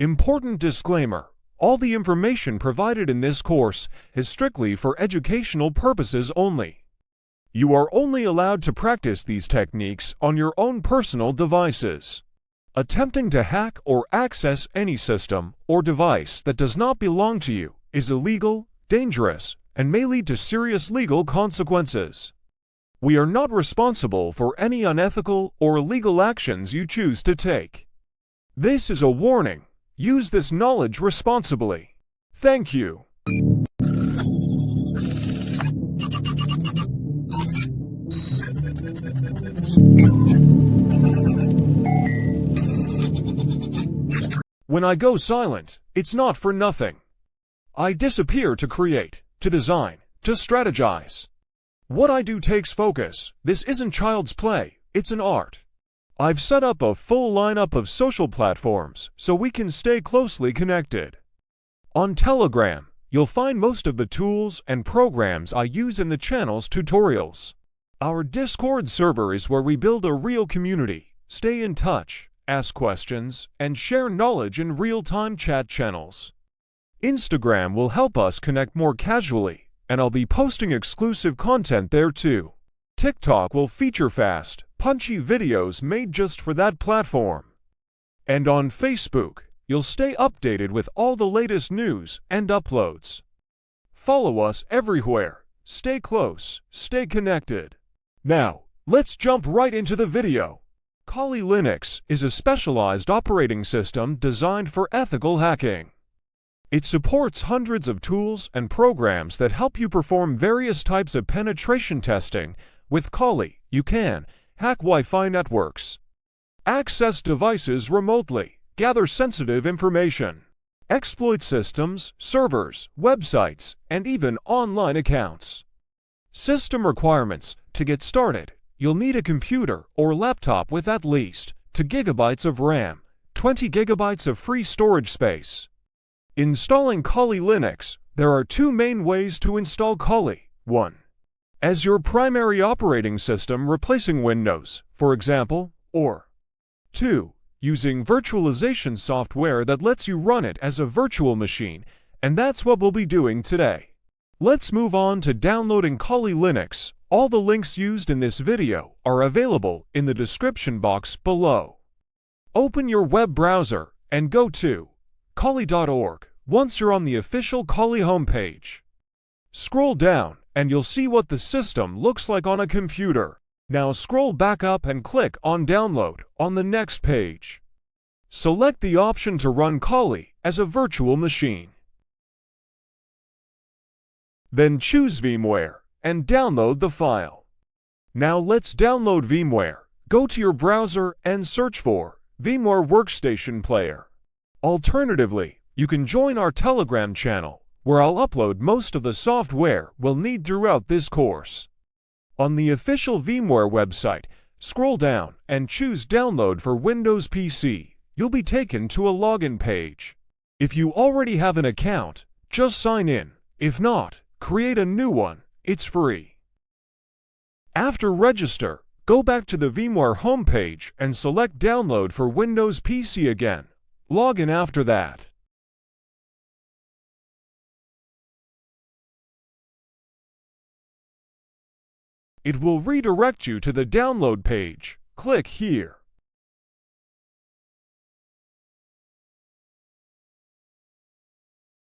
Important disclaimer: all the information provided in this course is strictly for educational purposes only. You are only allowed to practice these techniques on your own personal devices. Attempting to hack or access any system or device that does not belong to you is illegal, dangerous, and may lead to serious legal consequences. We are not responsible for any unethical or illegal actions you choose to take. This is a warning. Use this knowledge responsibly. Thank you. When I go silent, it's not for nothing. I disappear to create, to design, to strategize. What I do takes focus. This isn't child's play, it's an art. I've set up a full lineup of social platforms so we can stay closely connected. On Telegram, you'll find most of the tools and programs I use in the channel's tutorials. Our Discord server is where we build a real community, stay in touch, ask questions, and share knowledge in real-time chat channels. Instagram will help us connect more casually, and I'll be posting exclusive content there too. TikTok will feature fast, punchy videos made just for that platform. And on Facebook, you'll stay updated with all the latest news and uploads. Follow us everywhere. Stay close, stay connected. Now, let's jump right into the video. Kali Linux is a specialized operating system designed for ethical hacking. It supports hundreds of tools and programs that help you perform various types of penetration testing. With Kali, you can hack Wi-Fi networks, access devices remotely, gather sensitive information, exploit systems, servers, websites, and even online accounts. System requirements: to get started, you'll need a computer or laptop with at least 2 GB of RAM, 20 GB of free storage space. Installing Kali Linux: there are two main ways to install Kali. 1. As your primary operating system replacing Windows, for example, or 2. Using virtualization software that lets you run it as a virtual machine, and that's what we'll be doing today. Let's move on to downloading Kali Linux. All the links used in this video are available in the description box below. Open your web browser and go to kali.org once you're on the official Kali homepage. Scroll down and you'll see what the system looks like on a computer. Now scroll back up and click on Download on the next page. Select the option to run Kali as a virtual machine. Then choose VMware and download the file. Now let's download VMware. Go to your browser and search for VMware Workstation Player. Alternatively, you can join our Telegram channel, where I'll upload most of the software we'll need throughout this course. On the official VMware website, scroll down and choose Download for Windows PC. You'll be taken to a login page. If you already have an account, just sign in. If not, create a new one. It's free. After register, go back to the VMware homepage and select Download for Windows PC again. Log in after that. It will redirect you to the download page. Click here.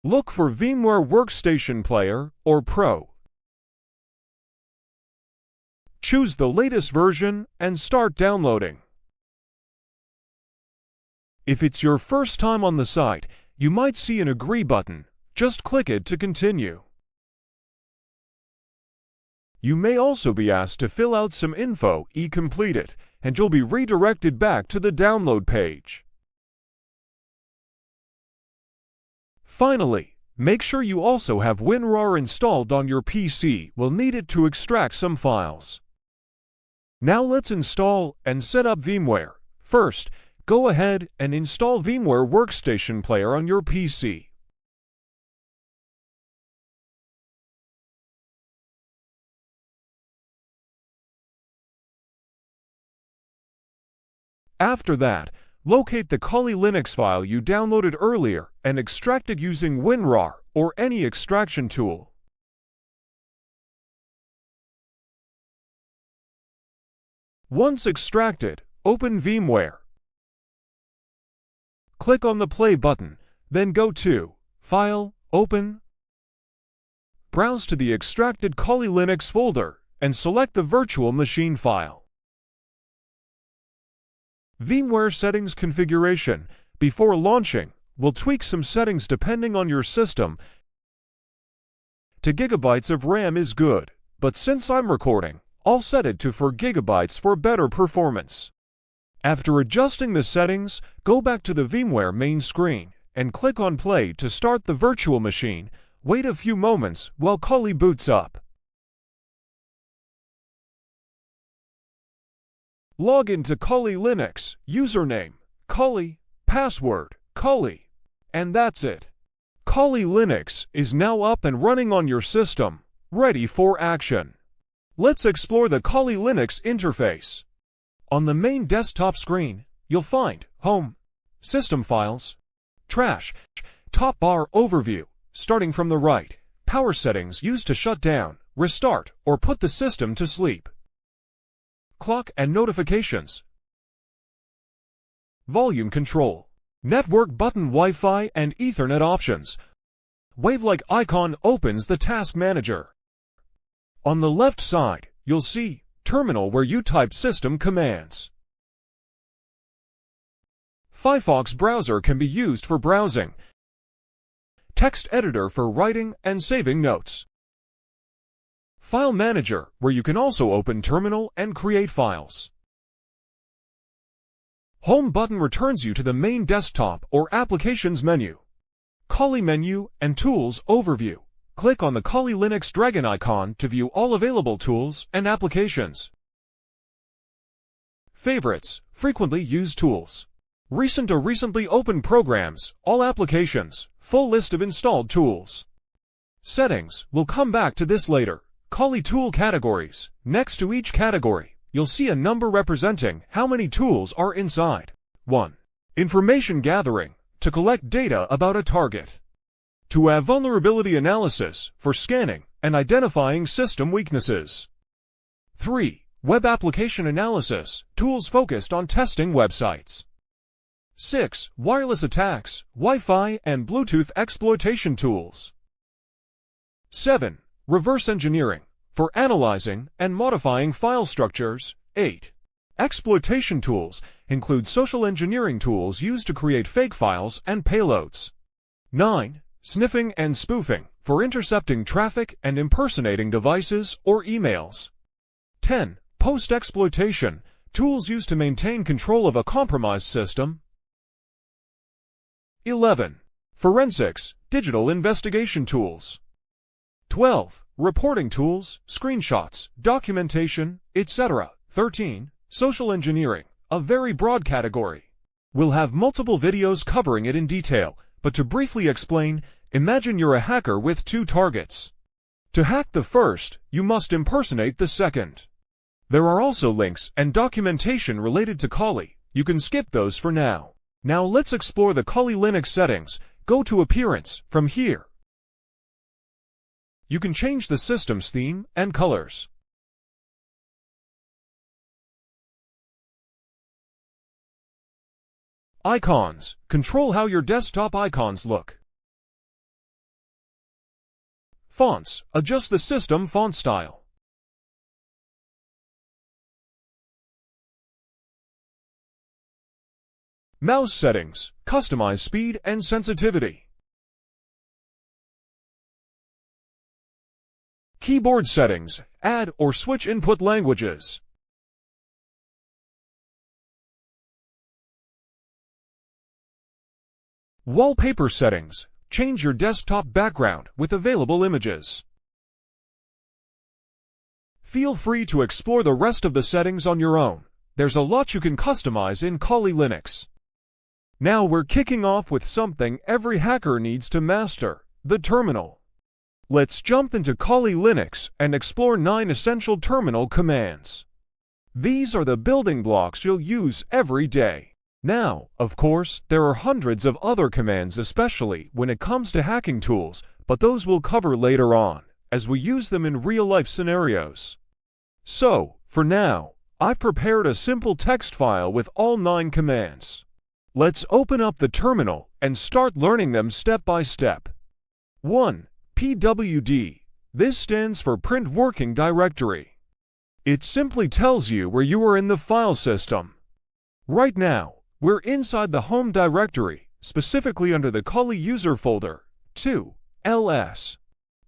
Look for VMware Workstation Player or Pro. Choose the latest version and start downloading. If it's your first time on the site, you might see an Agree button. Just click it to continue. You may also be asked to fill out some info. Complete it, and you'll be redirected back to the download page. Finally, make sure you also have WinRAR installed on your PC. We'll need it to extract some files. Now let's install and set up VMware. First, go ahead and install VMware Workstation Player on your PC. After that, locate the Kali Linux file you downloaded earlier and extract it using WinRAR or any extraction tool. Once extracted, open VMware. Click on the Play button, then go to File, Open. Browse to the extracted Kali Linux folder and select the virtual machine file. VMware Settings Configuration. Before launching, we'll tweak some settings depending on your system. 2 GB of RAM is good, but since I'm recording, I'll set it to 4 GB for better performance. After adjusting the settings, go back to the VMware main screen and click on Play to start the virtual machine. Wait a few moments while Kali boots up. Log into Kali Linux, username, Kali, password, Kali, and that's it. Kali Linux is now up and running on your system, ready for action. Let's explore the Kali Linux interface. On the main desktop screen, you'll find Home, System Files, Trash, Top Bar Overview, starting from the right, Power Settings used to shut down, restart, or put the system to sleep. Clock and Notifications, Volume Control, Network button, Wi-Fi and Ethernet options. Wave-like icon opens the Task Manager. On the left side, you'll see Terminal where you type system commands. Firefox browser can be used for browsing. Text editor for writing and saving notes. File Manager, where you can also open terminal and create files. Home button returns you to the main desktop or applications menu. Kali menu and tools overview. Click on the Kali Linux dragon icon to view all available tools and applications. Favorites, frequently used tools. Recent or recently opened programs, all applications, full list of installed tools. Settings, we'll come back to this later. Kali tool categories. Next to each category, you'll see a number representing how many tools are inside. 1. Information gathering, to collect data about a target. 2. Have vulnerability analysis, for scanning and identifying system weaknesses. 3. Web application analysis, tools focused on testing websites. 6. Wireless attacks, Wi-Fi and Bluetooth exploitation tools. 7. Reverse engineering, for analyzing and modifying file structures. 8. Exploitation tools include social engineering tools used to create fake files and payloads. 9. Sniffing and spoofing, for intercepting traffic and impersonating devices or emails. 10. Post-exploitation, tools used to maintain control of a compromised system. 11. Forensics, digital investigation tools. 12. Reporting tools, screenshots, documentation, etc. 13. Social engineering, a very broad category. We'll have multiple videos covering it in detail, but to briefly explain, imagine you're a hacker with 2 targets. To hack the first, you must impersonate the second. There are also links and documentation related to Kali. You can skip those for now. Now let's explore the Kali Linux settings. Go to Appearance from here. You can change the system's theme and colors. Icons. Control how your desktop icons look. Fonts. Adjust the system font style. Mouse settings. Customize speed and sensitivity. Keyboard settings. Add or switch input languages. Wallpaper settings. Change your desktop background with available images. Feel free to explore the rest of the settings on your own. There's a lot you can customize in Kali Linux. Now we're kicking off with something every hacker needs to master, the terminal. Let's jump into Kali Linux and explore 9 essential terminal commands. These are the building blocks you'll use every day. Now, of course, there are hundreds of other commands, especially when it comes to hacking tools, but those we'll cover later on, as we use them in real-life scenarios. So, for now, I've prepared a simple text file with all 9 commands. Let's open up the terminal and start learning them step by step. 1. PWD. This stands for Print Working Directory. It simply tells you where you are in the file system. Right now, we're inside the home directory, specifically under the Kali user folder. 2. ls.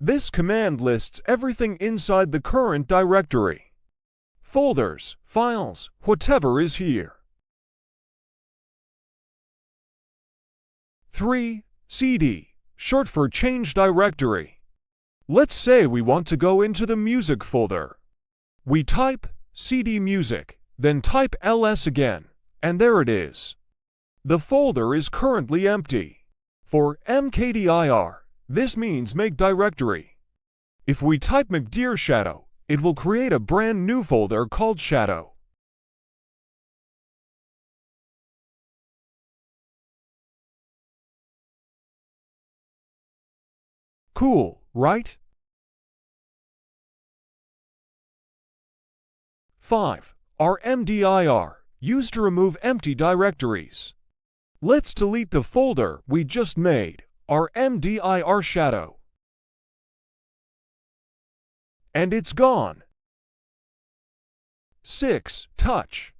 This command lists everything inside the current directory. Folders, files, whatever is here. 3. cd, short for change directory. Let's say we want to go into the music folder. We type cd music, then type ls again, and there it is. The folder is currently empty. For mkdir, this means make directory. If we type mkdir shadow, it will create a brand new folder called shadow. Cool, right? 5. rmdir, used to remove empty directories. Let's delete the folder we just made, rmdir shadow. And it's gone. 6. Touch.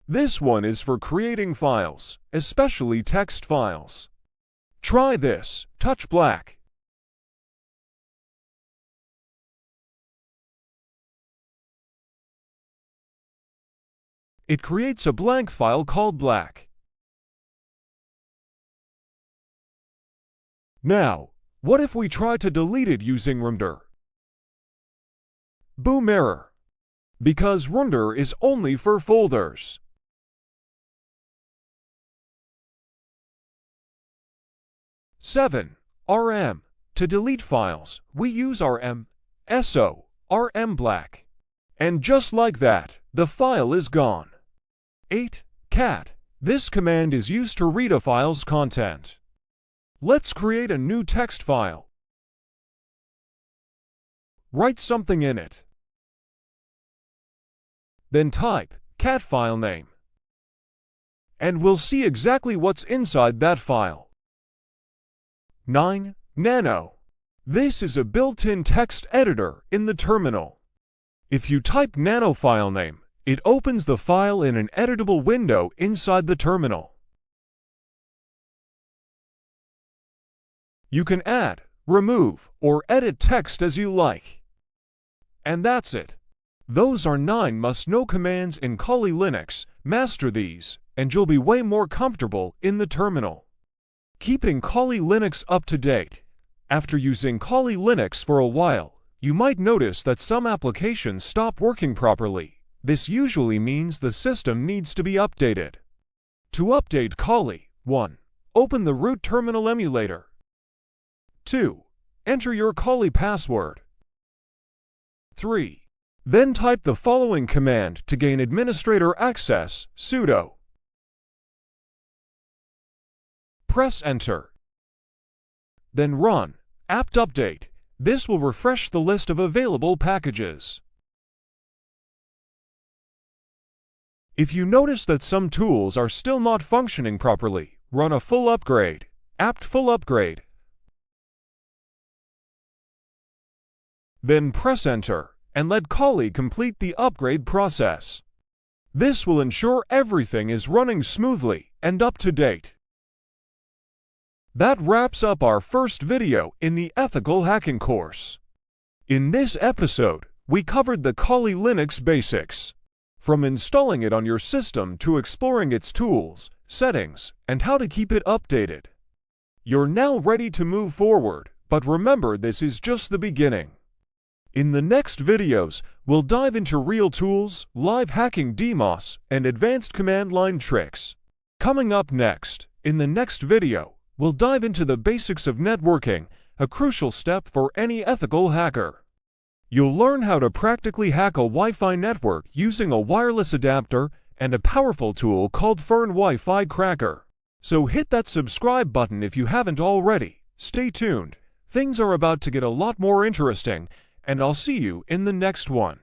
This one is for creating files, especially text files. Try this, touch black. It creates a blank file called black. Now, what if we try to delete it using rmdir? Boom, error. Because rmdir is only for folders. Seven. rm. To delete files, we use rm, so, rm black. And just like that, the file is gone. 8. Cat. This command is used to read a file's content. Let's create a new text file. Write something in it. Then type cat file name. And we'll see exactly what's inside that file. 9. Nano. This is a built-in text editor in the terminal. If you type nano file name, it opens the file in an editable window inside the terminal. You can add, remove, or edit text as you like. And that's it. Those are 9 must-know commands in Kali Linux. Master these, and you'll be way more comfortable in the terminal. Keeping Kali Linux up to date. After using Kali Linux for a while, you might notice that some applications stop working properly. This usually means the system needs to be updated. To update Kali, 1. Open the root terminal emulator. 2. Enter your Kali password. 3. Then type the following command to gain administrator access, sudo. Press enter. Then run apt update. This will refresh the list of available packages. If you notice that some tools are still not functioning properly, run a full upgrade, apt full upgrade. Then press enter, and let Kali complete the upgrade process. This will ensure everything is running smoothly and up to date. That wraps up our first video in the Ethical Hacking course. In this episode, we covered the Kali Linux basics. From installing it on your system to exploring its tools, settings, and how to keep it updated. You're now ready to move forward, but remember this is just the beginning. In the next videos, we'll dive into real tools, live hacking DMoS, and advanced command line tricks. Coming up next, in the next video, we'll dive into the basics of networking, a crucial step for any ethical hacker. You'll learn how to practically hack a Wi-Fi network using a wireless adapter, and a powerful tool called Fern Wi-Fi Cracker. So hit that subscribe button if you haven't already. Stay tuned. Things are about to get a lot more interesting, and I'll see you in the next one.